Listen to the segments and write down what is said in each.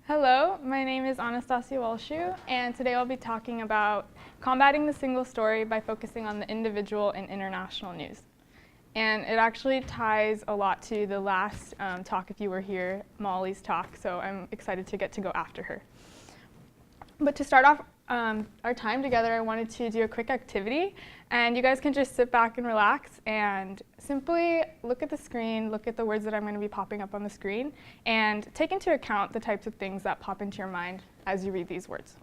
Hello, my name is Anastasia Waltschew, and today I'll be talking about combating the single story by focusing on the individual and international news. And it actually ties a lot to the last talk, if you were here, Molly's talk, so I'm excited to get to go after her. But to start off our time together, I wanted to do a quick activity, and you guys can just sit back and relax and simply look at the screen, look at the words that I'm going to be popping up on the screen, and take into account the types of things that pop into your mind as you read these words.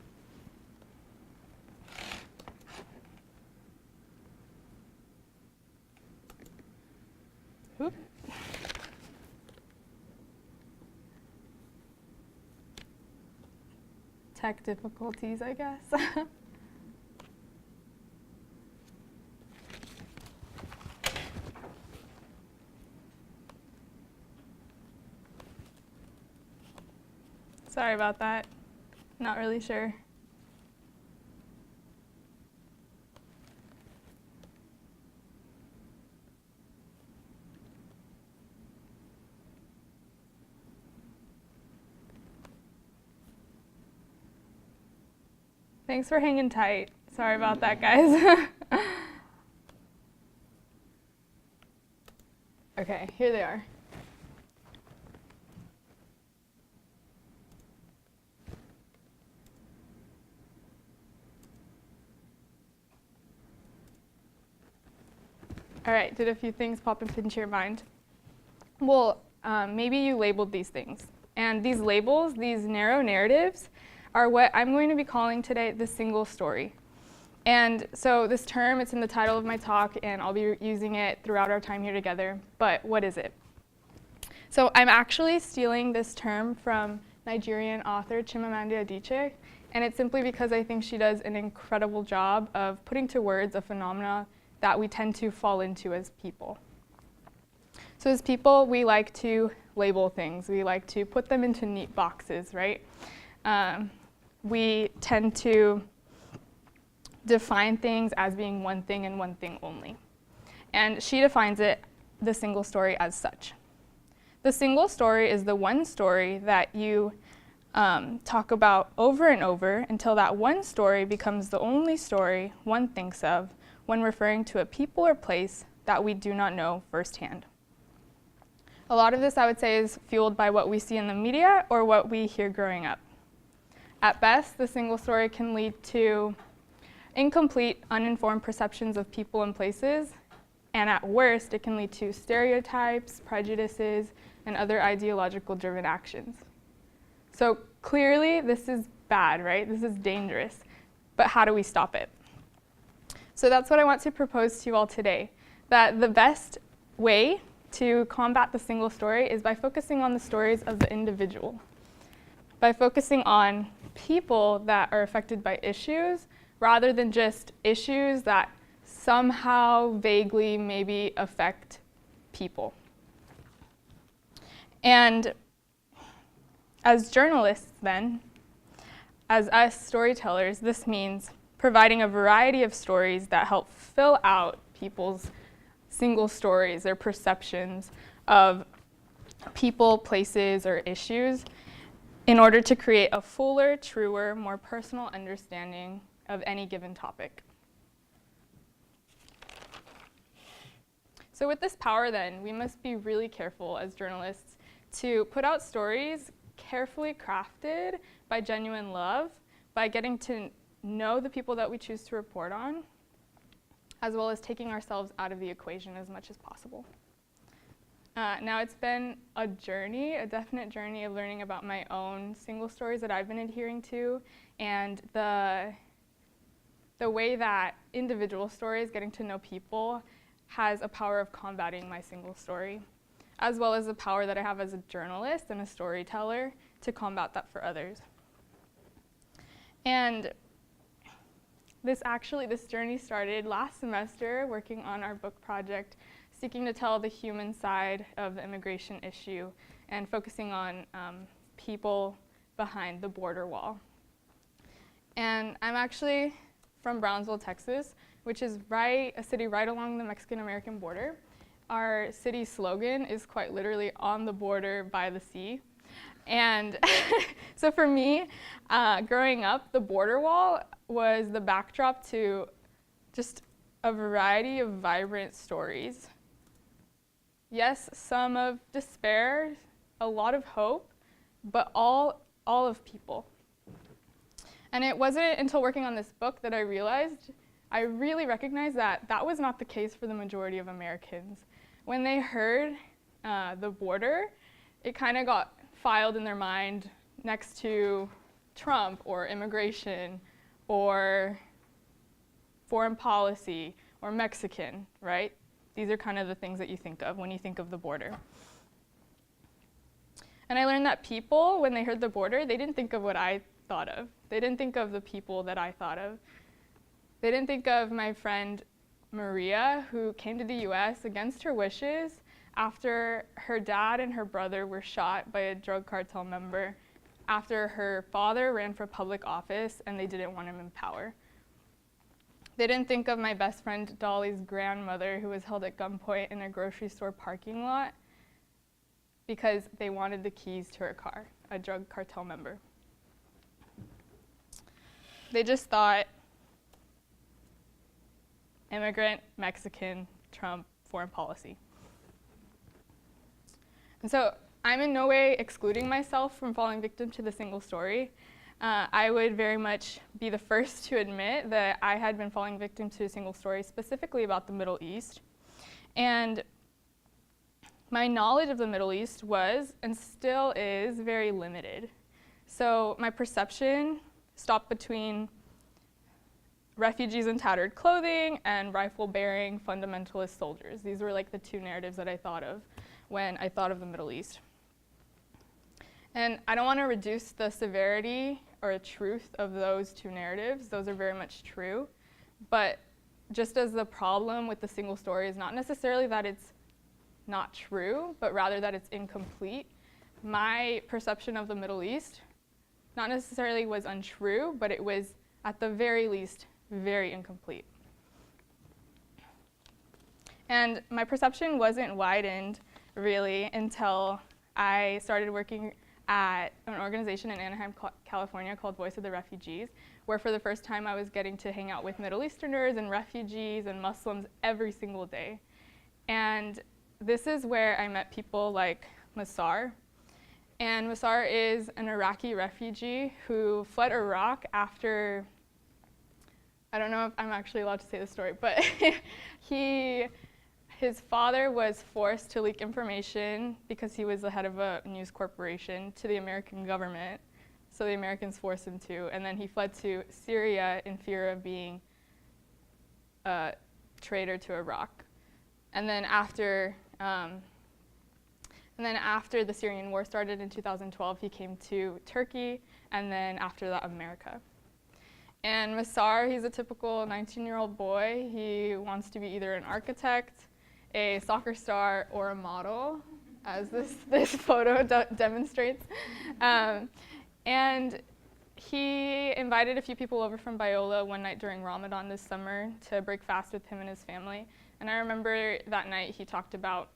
Oop. Tech difficulties, I guess. Sorry about that. Not really sure. Thanks for hanging tight. Sorry about that, guys. Okay, here they are. All right, did a few things pop up into your mind? Well, maybe you labeled these things. And these labels, these narrow narratives, are what I'm going to be calling today the single story. And so this term, it's in the title of my talk, and I'll be using it throughout our time here together. But what is it? So I'm actually stealing this term from Nigerian author Chimamanda Adichie, and it's simply because I think she does an incredible job of putting to words a phenomena that we tend to fall into as people. So as people, we like to label things. We like to put them into neat boxes, right? We tend to define things as being one thing and one thing only. And she defines it, the single story, as such. The single story is the one story that you talk about over and over until that one story becomes the only story one thinks of when referring to a people or place that we do not know firsthand. A lot of this, I would say, is fueled by what we see in the media or what we hear growing up. At best, the single story can lead to incomplete, uninformed perceptions of people and places, and at worst, it can lead to stereotypes, prejudices, and other ideological-driven actions. So clearly, this is bad, right? This is dangerous, but how do we stop it? So that's what I want to propose to you all today, that the best way to combat the single story is by focusing on the stories of the individual, by focusing on people that are affected by issues rather than just issues that somehow vaguely maybe affect people. And as journalists then, as us storytellers, this means providing a variety of stories that help fill out people's single stories, their perceptions of people, places, or issues in order to create a fuller, truer, more personal understanding of any given topic. So with this power then, we must be really careful as journalists to put out stories carefully crafted by genuine love, by getting to know the people that we choose to report on, as well as taking ourselves out of the equation as much as possible. Now it's been a journey, a definite journey of learning about my own single stories that I've been adhering to, and the way that individual stories, getting to know people, has a power of combating my single story, as well as the power that I have as a journalist and a storyteller to combat that for others. And this journey started last semester working on our book project, seeking to tell the human side of the immigration issue and focusing on people behind the border wall. And I'm actually from Brownsville, Texas, which is a city right along the Mexican-American border. Our city slogan is quite literally "on the border by the sea." And so for me, growing up, the border wall was the backdrop to just a variety of vibrant stories. Yes, some of despair, a lot of hope, but all of people. And it wasn't until working on this book that I really recognized that that was not the case for the majority of Americans. When they heard the border, it kind of got filed in their mind next to Trump or immigration or foreign policy or Mexican, right? These are kind of the things that you think of when you think of the border. And I learned that people, when they heard the border, they didn't think of what I thought of. They didn't think of the people that I thought of. They didn't think of my friend Maria, who came to the US against her wishes after her dad and her brother were shot by a drug cartel member, after her father ran for public office and they didn't want him in power. They didn't think of my best friend Dolly's grandmother, who was held at gunpoint in a grocery store parking lot because they wanted the keys to her car, a drug cartel member. They just thought immigrant, Mexican, Trump, foreign policy. And so I'm in no way excluding myself from falling victim to the single story. I would very much be the first to admit that I had been falling victim to a single story, specifically about the Middle East. And my knowledge of the Middle East was, and still is, very limited. So my perception stopped between refugees in tattered clothing and rifle-bearing fundamentalist soldiers. These were like the two narratives that I thought of when I thought of the Middle East. And I don't want to reduce the severity or truth of those two narratives. Those are very much true. But just as the problem with the single story is not necessarily that it's not true, but rather that it's incomplete, my perception of the Middle East not necessarily was untrue, but it was, at the very least, very incomplete. And my perception wasn't widened, really, until I started working at an organization in Anaheim, California called Voice of the Refugees, where for the first time I was getting to hang out with Middle Easterners and refugees and Muslims every single day. And this is where I met people like Masar. And Masar is an Iraqi refugee who fled Iraq after, I don't know if I'm actually allowed to say the story, but his father was forced to leak information because he was the head of a news corporation to the American government. So the Americans forced him to, and then he fled to Syria in fear of being a traitor to Iraq. And then after the Syrian war started in 2012, he came to Turkey, and then after that, America. And Masar, he's a typical 19-year-old boy. He wants to be either an architect, a soccer star, or a model, as this photo demonstrates. And he invited a few people over from Biola one night during Ramadan this summer to break fast with him and his family. And I remember that night he talked about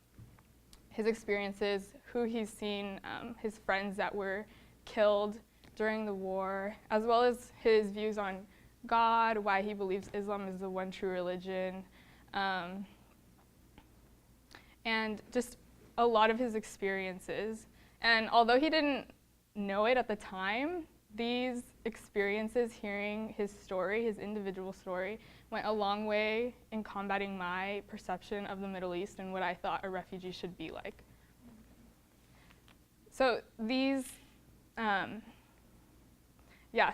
his experiences, who he's seen, his friends that were killed during the war, as well as his views on God, why he believes Islam is the one true religion, and just a lot of his experiences. And although he didn't know it at the time, these experiences, hearing his story, his individual story, went a long way in combating my perception of the Middle East and what I thought a refugee should be like. So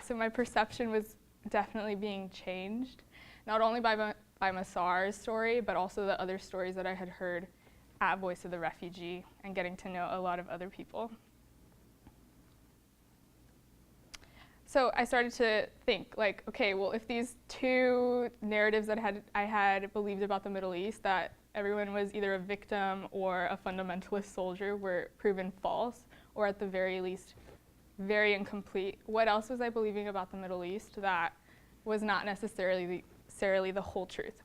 so my perception was definitely being changed, not only by Masar's story, but also the other stories that I had heard at Voice of the Refugee and getting to know a lot of other people. So I started to think, like, okay, well, if these two narratives that I had believed about the Middle East, that everyone was either a victim or a fundamentalist soldier, were proven false, or at the very least, very incomplete, what else was I believing about the Middle East that was not necessarily the whole truth?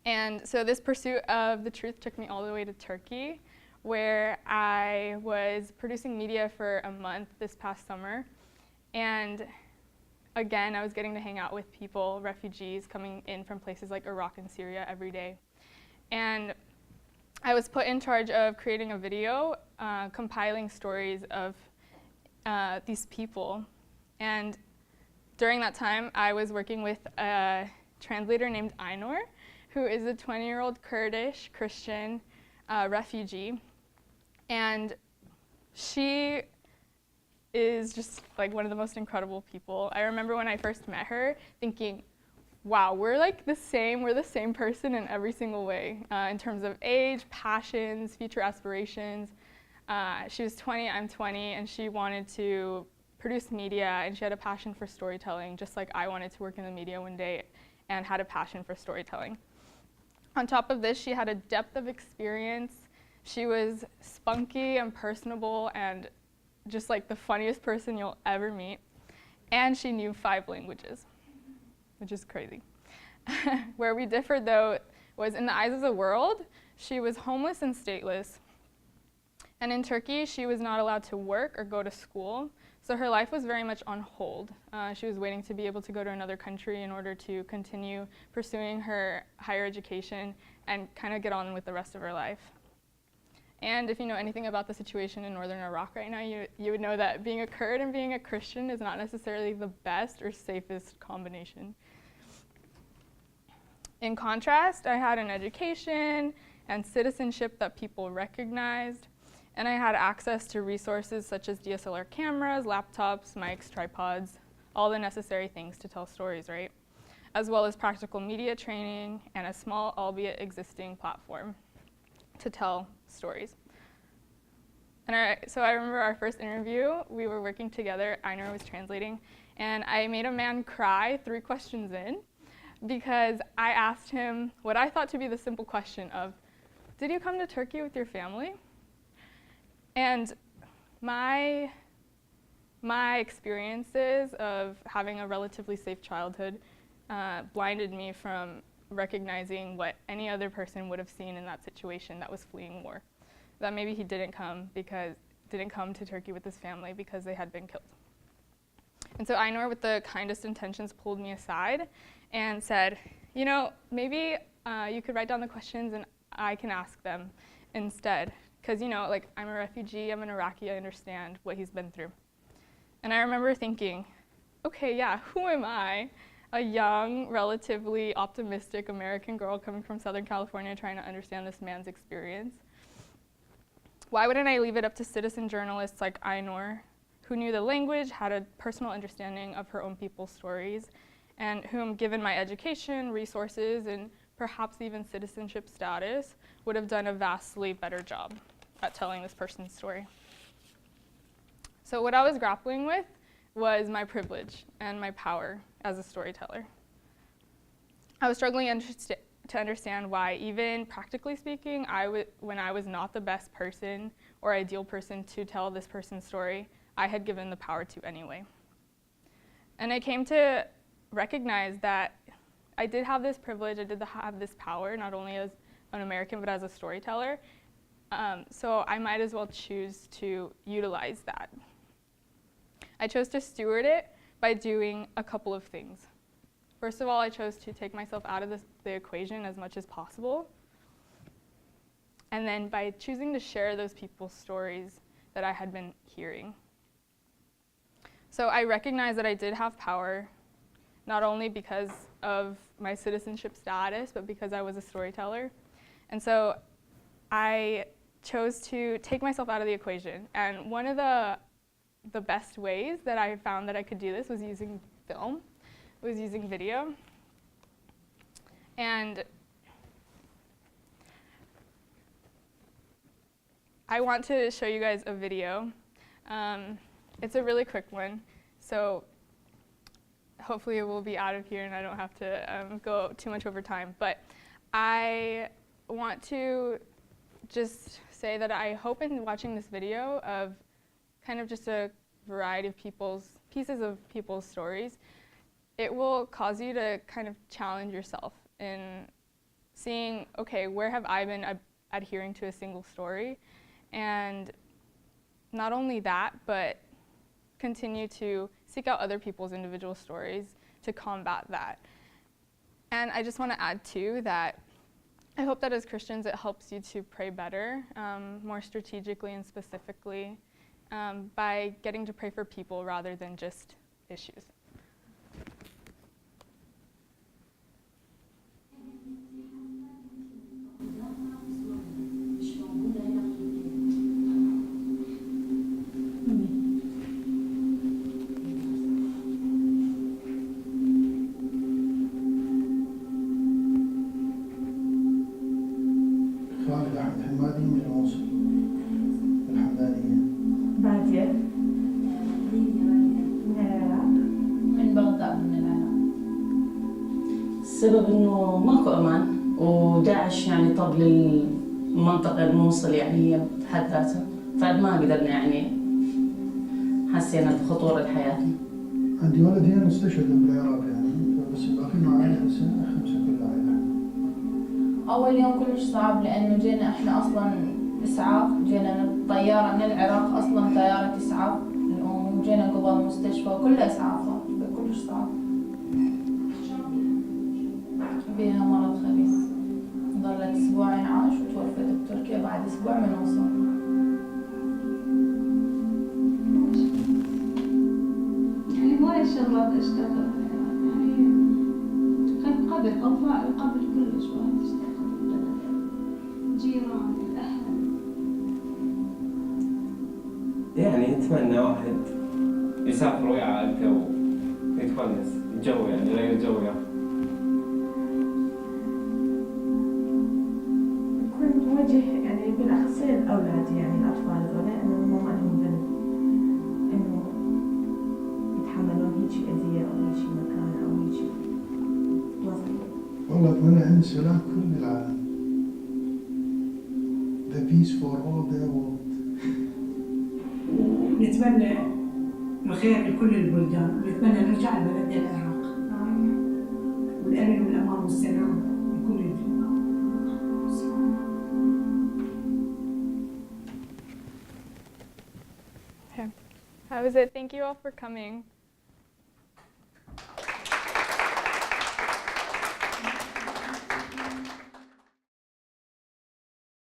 And so this pursuit of the truth took me all the way to Turkey, where I was producing media for a month this past summer. And again, I was getting to hang out with people, refugees coming in from places like Iraq and Syria every day. And I was put in charge of creating a video, compiling stories of these people. And during that time, I was working with a translator named Ainur, who is a 20-year-old Kurdish Christian refugee. And she is just like one of the most incredible people. I remember when I first met her thinking, wow, we're like the same, we're the same person in every single way, in terms of age, passions, future aspirations. She was 20, I'm 20, and she wanted to produce media, and she had a passion for storytelling, just like I wanted to work in the media one day and had a passion for storytelling. On top of this, she had a depth of experience. She was spunky and personable and just like the funniest person you'll ever meet. And she knew 5 languages, which is crazy. Where we differed, though, was in the eyes of the world, she was homeless and stateless. And in Turkey, she was not allowed to work or go to school, so her life was very much on hold. She was waiting to be able to go to another country in order to continue pursuing her higher education and kind of get on with the rest of her life. And if you know anything about the situation in northern Iraq right now, you would know that being a Kurd and being a Christian is not necessarily the best or safest combination. In contrast, I had an education and citizenship that people recognized, and I had access to resources such as DSLR cameras, laptops, mics, tripods, all the necessary things to tell stories, right? As well as practical media training and a small, albeit existing, platform to tell stories. And so I remember our first interview, we were working together, Ainur was translating, and I made a man cry 3 questions in because I asked him what I thought to be the simple question of, did you come to Turkey with your family? And my experiences of having a relatively safe childhood blinded me from recognizing what any other person would have seen in that situation that was fleeing war. That maybe he didn't come to Turkey with his family because they had been killed. And so Ainur, with the kindest intentions, pulled me aside and said, you know, maybe you could write down the questions and I can ask them instead. Because, you know, like, I'm a refugee, I'm an Iraqi, I understand what he's been through. And I remember thinking, okay, yeah, who am I? A young, relatively optimistic American girl coming from Southern California trying to understand this man's experience. Why wouldn't I leave it up to citizen journalists like Ainur, who knew the language, had a personal understanding of her own people's stories, and whom, given my education, resources, and perhaps even citizenship status, would have done a vastly better job at telling this person's story. So what I was grappling with was my privilege and my power as a storyteller. I was struggling to understand why, even practically speaking, when I was not the best person or ideal person to tell this person's story, I had given the power to anyway. And I came to recognize that I did have this privilege, I did have this power, not only as an American, but as a storyteller. So I might as well choose to utilize that. I chose to steward it by doing a couple of things. First of all, I chose to take myself out of the equation as much as possible. And then by choosing to share those people's stories that I had been hearing. So I recognized that I did have power, not only because of my citizenship status, but because I was a storyteller. And so I chose to take myself out of the equation. And one of the best ways that I found that I could do this was using film, was using video. And I want to show you guys a video. It's a really quick one, so hopefully it will be out of here and I don't have to go too much over time. But I want to just say that I hope in watching this video of kind of just a variety of pieces of people's stories, it will cause you to kind of challenge yourself in seeing, okay, where have I been adhering to a single story? And not only that, but continue to seek out other people's individual stories to combat that. And I just want to add too that I hope that as Christians it helps you to pray better, more strategically and specifically, by getting to pray for people rather than just issues. السبب إنه ماكو أمان وداعش يعني طب للمنطقة الموصل يعني هي بحد ذاتها فعد ما قدرنا يعني حسينا بخطورة حياتنا. عندي ولدي هنا استشهد بالعراق يعني بس باقي معي خمسة كل عائلة. أول يوم كلش صعب لأنه جينا إحنا أصلاً إسعاف، جينا طيارة من العراق أصلاً طيارة إسعاف وجينا قبل مستشفى كلها إسعافات كلش صعب. بيها مرض خبيث ظلت أسبوعين عاش وتوفت بتركيا بعد أسبوع من وصل. يعني هواي شغلات اشتغل يعني كنت قبل كلش وايد اشتغل بالبلد جيران الأهل. يعني نتمنى واحد يسافر ويا عائلته ويتونس الجو يعني غير الجو نوجه يعني بالأخص الأولاد يعني الأطفال ذولا إنه مو عندهم ذنب إنه يتحملون هيجي أذية أو هيجي مكان أو هيجي وضع. والله أتمنى عندي سلام كل العالم. The peace for all the world. نتمنى الخير لكل البلدان ونتمنى نرجع لبلدنا العراق والأمن والأمان والسلام لكل البلدان. That was it. Thank you all for coming.